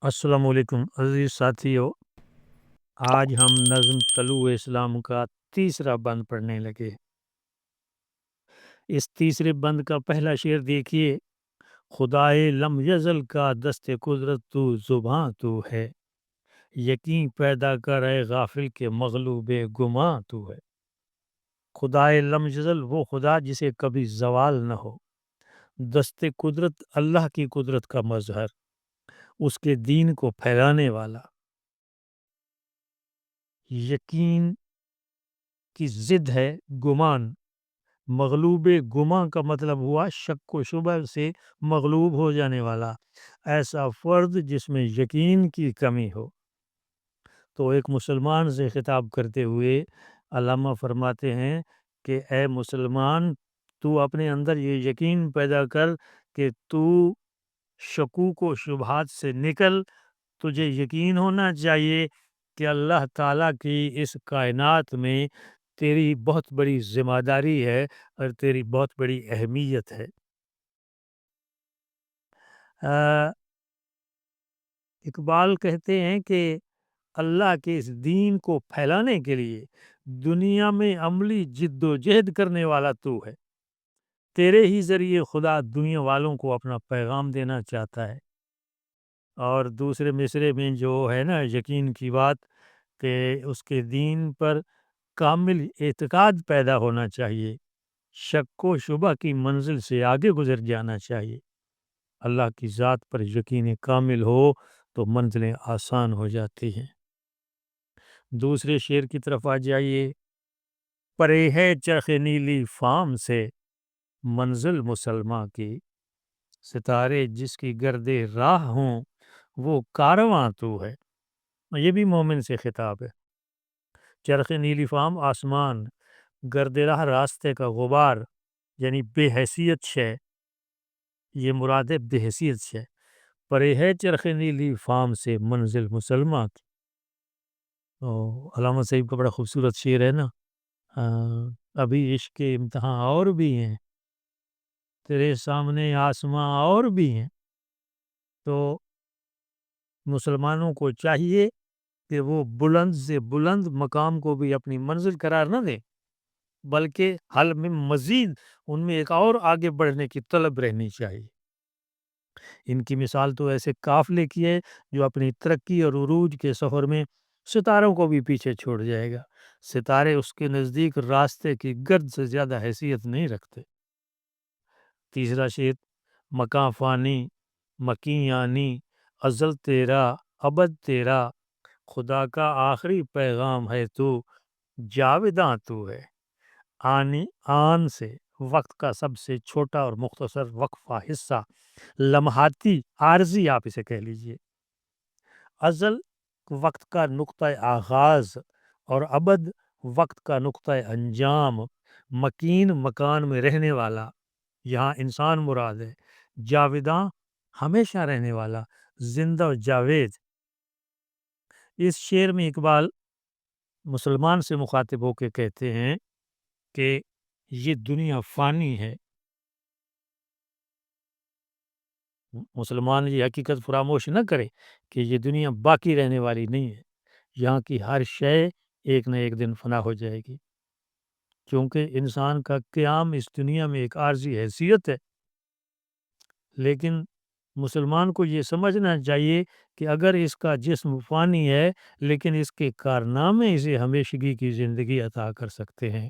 السلام علیکم عزیز ساتھیو، آج ہم نظم طلوع اسلام کا تیسرا بند پڑھنے لگے۔ اس تیسرے بند کا پہلا شعر دیکھیے: خدائے لم یزل کا دست قدرت تو زباں تو ہے، یقین پیدا کر اے غافل کے مغلوب گماں تو ہے۔ خدائے لم یزل وہ خدا جسے کبھی زوال نہ ہو، دست قدرت اللہ کی قدرت کا مظہر، اس کے دین کو پھیلانے والا، یقین کی ضد ہے گمان۔ مغلوب گماں کا مطلب ہوا شک و شبہ سے مغلوب ہو جانے والا، ایسا فرد جس میں یقین کی کمی ہو۔ تو ایک مسلمان سے خطاب کرتے ہوئے علامہ فرماتے ہیں کہ اے مسلمان، تو اپنے اندر یہ یقین پیدا کر کہ تو شکوک و شبہات سے نکل۔ تجھے یقین ہونا چاہیے کہ اللہ تعالیٰ کی اس کائنات میں تیری بہت بڑی ذمہ داری ہے اور تیری بہت بڑی اہمیت ہے۔ اقبال کہتے ہیں کہ اللہ کے اس دین کو پھیلانے کے لیے دنیا میں عملی جد و جہد کرنے والا تو ہے۔ تیرے ہی ذریعے خدا دنیا والوں کو اپنا پیغام دینا چاہتا ہے۔ اور دوسرے مصرے میں جو ہے نا یقین کی بات، کہ اس کے دین پر کامل اعتقاد پیدا ہونا چاہیے، شک و شبہ کی منزل سے آگے گزر جانا چاہیے۔ اللہ کی ذات پر یقین کامل ہو تو منزلیں آسان ہو جاتی ہیں۔ دوسرے شعر کی طرف آ جائیے: پرے ہے چرخ نیلی فام سے منزل مسلماں کی، ستارے جس کی گرد راہ ہوں وہ کارواں تو ہے۔ یہ بھی مومن سے خطاب ہے۔ چرخ نیلی فام آسمان، گرد راہ راستے کا غبار، یعنی بے حیثیت شے، یہ مراد ہے بے حیثیت شے۔ پرے ہے چرخ نیلی فام سے منزل مسلمہ کی۔ علامہ صاحب کا بڑا خوبصورت شعر ہے نا، ابھی عشق کے امتحان اور بھی ہیں، تیرے سامنے آسماں اور بھی ہیں۔ تو مسلمانوں کو چاہیے کہ وہ بلند سے بلند مقام کو بھی اپنی منزل قرار نہ دیں، بلکہ حل میں مزید ان میں ایک اور آگے بڑھنے کی طلب رہنی چاہیے۔ ان کی مثال تو ایسے قافلے کی ہے جو اپنی ترقی اور عروج کے سفر میں ستاروں کو بھی پیچھے چھوڑ جائے گا۔ ستارے اس کے نزدیک راستے کی گرد سے زیادہ حیثیت نہیں رکھتے۔ تیسرا شعر: مکاں فانی مکیں یعنی ازل تیرا ابد تیرا، خدا کا آخری پیغام ہے تو جاوداں تو ہے۔ آن سے وقت کا سب سے چھوٹا اور مختصر وقفہ حصہ، لمحاتی عارضی آپ اسے کہہ لیجئے۔ ازل وقت کا نقطہ آغاز اور ابد وقت کا نقطہ انجام، مکین مکان میں رہنے والا، یہاں انسان مراد ہے، جاوداں ہمیشہ رہنے والا، زندہ و جاوید۔ اس شعر میں اقبال مسلمان سے مخاطب ہو کے کہتے ہیں کہ یہ دنیا فانی ہے۔ مسلمان یہ حقیقت فراموش نہ کرے کہ یہ دنیا باقی رہنے والی نہیں ہے، یہاں کی ہر شے ایک نہ ایک دن فنا ہو جائے گی، کیونکہ انسان کا قیام اس دنیا میں ایک عارضی حیثیت ہے۔ لیکن مسلمان کو یہ سمجھنا چاہیے کہ اگر اس کا جسم فانی ہے لیکن اس کے کارنامے اسے ہمیشگی کی زندگی عطا کر سکتے ہیں،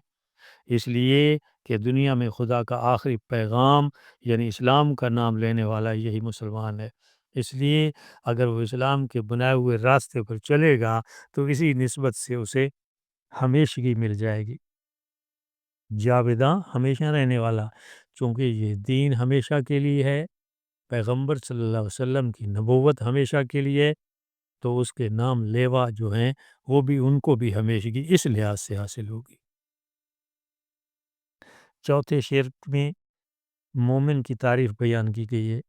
اس لیے کہ دنیا میں خدا کا آخری پیغام یعنی اسلام کا نام لینے والا یہی مسلمان ہے۔ اس لیے اگر وہ اسلام کے بنائے ہوئے راستے پر چلے گا تو اسی نسبت سے اسے ہمیشگی مل جائے گی، جاوداں ہمیشہ رہنے والا، چونکہ یہ دین ہمیشہ کے لیے ہے، پیغمبر صلی اللہ علیہ وسلم کی نبوت ہمیشہ کے لیے، تو اس کے نام لیوا جو ہیں وہ بھی ان کو بھی ہمیشگی اس لحاظ سے حاصل ہوگی۔ چوتھے شعر میں مومن کی تعریف بیان کی گئی ہے: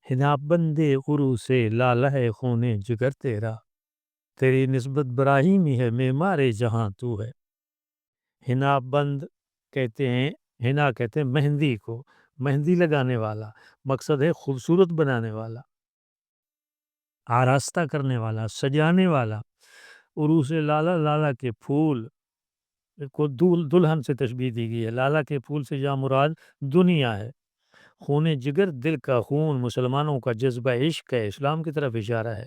ہنا بندے غرو سے لالہ خون جگر تیرا، تیری نسبت براہیمی ہے معمار جہاں تو ہے۔ ہنا بند کہتے ہیں، ہنا کہتے ہیں مہندی کو، مہندی لگانے والا، مقصد ہے خوبصورت بنانے والا۔ آراستہ کرنے والا، سجانے والا۔ عروس لالا، لالا کے پھول کو دلہن سے تشبیہ دی گئی ہے۔ لالا کے پھول سے جہاں مراد دنیا ہے۔ خون جگر، دل کا خون، مسلمانوں کا جذبہ عشق ہے، اسلام کی طرف اشارہ ہے۔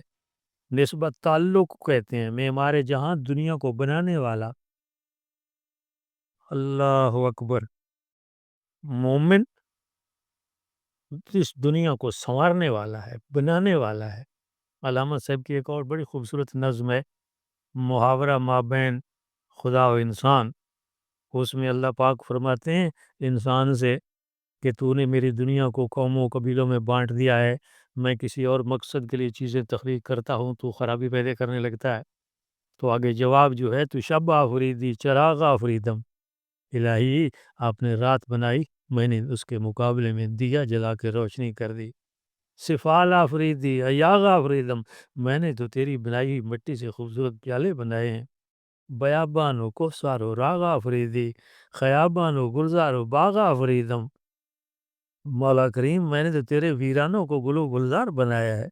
نسبت تعلق کو کہتے ہیں، معمار جہاں، دنیا کو بنانے والا۔ اللہ اکبر۔ مومن اس دنیا کو سنوارنے والا ہے، بنانے والا ہے۔ علامہ صاحب کی ایک اور بڑی خوبصورت نظم ہے، محاورہ مابین خدا و انسان۔ اس میں اللہ پاک فرماتے ہیں انسان سے کہ تو نے میری دنیا کو قوموں قبیلوں میں بانٹ دیا ہے، میں کسی اور مقصد کے لیے چیزیں تخلیق کرتا ہوں، تو خرابی پیدا کرنے لگتا ہے۔ تو آگے جواب جو ہے، تو شب آفریدی چراغ آفریدم، الہی آپ نے رات بنائی، میں نے اس کے مقابلے میں دیا جلا کے روشنی کر دی۔ سفال آفریدی ایاغ آفریدم، میں نے تو تیری بنائی ہوئی مٹی سے خوبصورت پیالے بنائے ہیں۔ بیابان و کوثر و راغ آفریدی، خیابان و گلزار و باغ آفریدم، مولا کریم میں نے تو تیرے ویرانوں کو گل و گلزار بنایا ہے۔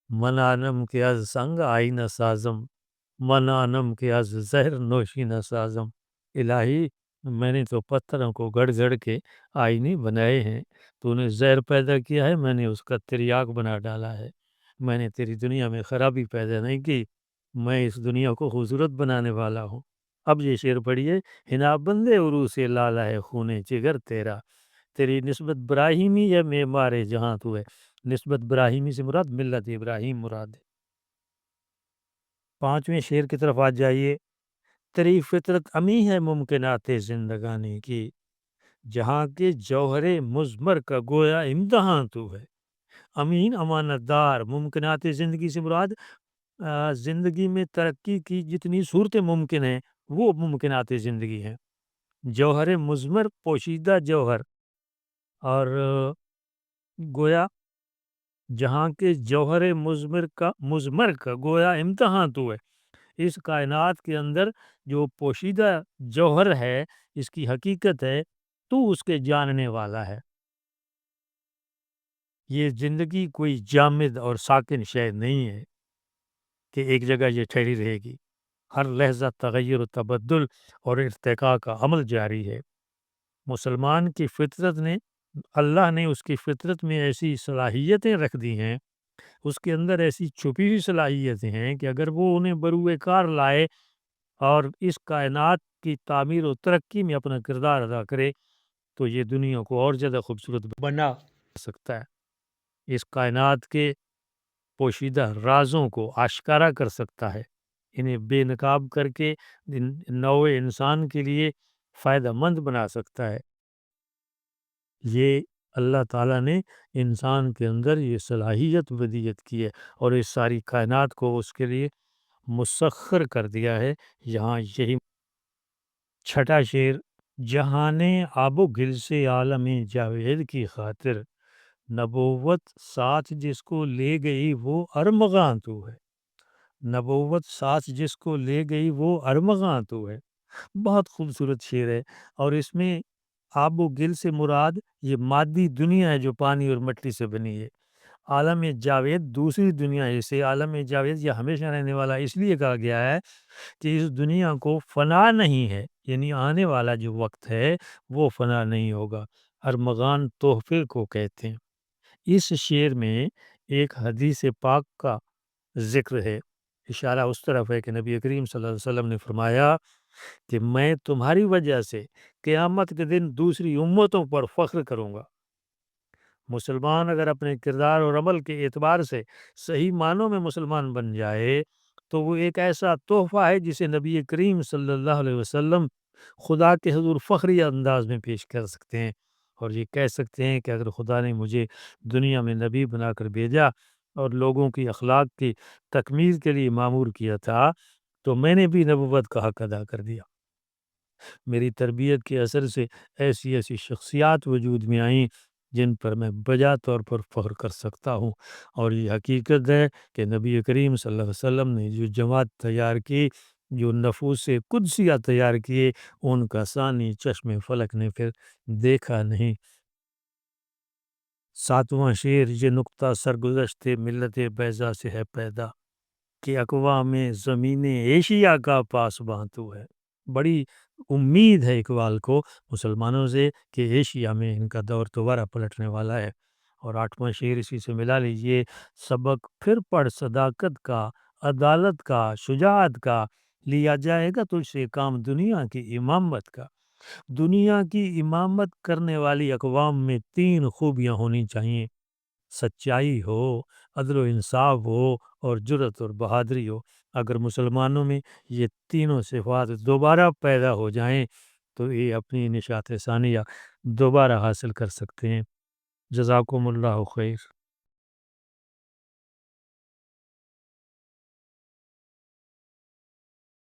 من آنم کے از سنگ آئینہ سازم، من آنم کے از زہر نوشی نہ سازم، الہی میں نے تو پتھروں کو گڑ گڑ کے آئینے بنائے ہیں، تو نے زہر پیدا کیا ہے، میں نے اس کا تریاق بنا ڈالا ہے۔ میں نے تیری دنیا میں خرابی پیدا نہیں کی، میں اس دنیا کو خوبصورت بنانے والا ہوں۔ اب یہ شعر پڑھیے، ہنا بندے عروس لالا ہے خون جگر تیرا، تیری نسبت ابراہیمی یا معمار جہاں تو ہے۔ نسبت ابراہیمی سے مراد ملت ابراہیم مراد ہے۔ پانچویں شعر کی طرف آ جائیے، تیری فطرت امی ہے ممکنات زندگانی کی، جہاں کے جوہر مضمر کا گویا امتحان تو ہے۔ امین امانت دار، ممکنات زندگی سے مراد زندگی میں ترقی کی جتنی صورتیں ممکن ہیں وہ ممکنات زندگی ہیں۔ جوہر مضمر، پوشیدہ جوہر، اور گویا جہاں کے جوہر مضمر کا گویا امتحان تو ہے۔ اس کائنات کے اندر جو پوشیدہ جوہر ہے، اس کی حقیقت ہے، تو اس کے جاننے والا ہے۔ یہ زندگی کوئی جامد اور ساکن شے نہیں ہے کہ ایک جگہ یہ ٹھہری رہے گی۔ ہر لحظہ تغیر و تبدل اور ارتقاء کا عمل جاری ہے۔ مسلمان کی فطرت نے، اللہ نے اس کی فطرت میں ایسی صلاحیتیں رکھ دی ہیں، اس کے اندر ایسی چھپی ہوئی صلاحیتیں ہیں کہ اگر وہ انہیں بروئے کار لائے اور اس کائنات کی تعمیر و ترقی میں اپنا کردار ادا کرے تو یہ دنیا کو اور زیادہ خوبصورت بنا سکتا ہے، اس کائنات کے پوشیدہ رازوں کو آشکارا کر سکتا ہے، انہیں بے نقاب کر کے نوع انسان کے لیے فائدہ مند بنا سکتا ہے۔ یہ اللہ تعالیٰ نے انسان کے اندر یہ صلاحیت ودیت کی ہے اور اس ساری کائنات کو اس کے لیے مسخر کر دیا ہے۔ یہاں یہی چھٹا شعر، جہان آب و گل سے عالم جاوید کی خاطر، نبوت ساتھ جس کو لے گئی وہ ارمغاں تو ہے۔ نبوت ساتھ جس کو لے گئی وہ ارمغاں تو ہے۔ بہت خوبصورت شعر ہے، اور اس میں آب و گل سے مراد یہ مادی دنیا ہے جو پانی اور مٹی سے بنی ہے۔ عالم جاوید دوسری دنیا ہے، اسے عالم جاوید یہ ہمیشہ رہنے والا اس لیے کہا گیا ہے کہ اس دنیا کو فنا نہیں ہے، یعنی آنے والا جو وقت ہے وہ فنا نہیں ہوگا۔ ارمغان تحفے کو کہتے ہیں۔ اس شعر میں ایک حدیث پاک کا ذکر ہے، اشارہ اس طرف ہے کہ نبی کریم صلی اللہ علیہ وسلم نے فرمایا کہ میں تمہاری وجہ سے قیامت کے دن دوسری امتوں پر فخر کروں گا۔ مسلمان اگر اپنے کردار اور عمل کے اعتبار سے صحیح معنوں میں مسلمان بن جائے تو وہ ایک ایسا تحفہ ہے جسے نبی کریم صلی اللہ علیہ وسلم خدا کے حضور فخری انداز میں پیش کر سکتے ہیں، اور یہ کہہ سکتے ہیں کہ اگر خدا نے مجھے دنیا میں نبی بنا کر بھیجا اور لوگوں کی اخلاق کی تکمیل کے لیے مامور کیا تھا تو میں نے بھی نبوت کا حق ادا کر دیا۔ میری تربیت کے اثر سے ایسی ایسی شخصیات وجود میں آئیں جن پر میں بجا طور پر فخر کر سکتا ہوں، اور یہ حقیقت ہے کہ نبی کریم صلی اللہ علیہ وسلم نے جو جماعت تیار کی، جو نفوس قدسیہ تیار کیے، ان کا ثانی چشم فلک نے پھر دیکھا نہیں۔ ساتواں شعر یہ نقطہ سرگزشت ملت بیضا سے ہے پیدا کہ اقوام زمین ایشیا کا پاسباں تو ہے۔ بڑی امید ہے اقبال کو مسلمانوں سے کہ ایشیا میں ان کا دور دوبارہ پلٹنے والا ہے۔ اور آٹھواں شعر اسی سے ملا لیجئے، سبق پھر پڑھ صداقت کا، عدالت کا، شجاعت کا، لیا جائے گا تجھ سے کام دنیا کی امامت کا۔ دنیا کی امامت کرنے والی اقوام میں تین خوبیاں ہونی چاہیے: سچائی ہو، عدل و انصاف ہو اور جرأت اور بہادری ہو۔ اگر مسلمانوں میں یہ تینوں صفات دوبارہ پیدا ہو جائیں تو یہ اپنی نشاط ثانیہ دوبارہ حاصل کر سکتے ہیں۔ جزاکم اللہ خیر۔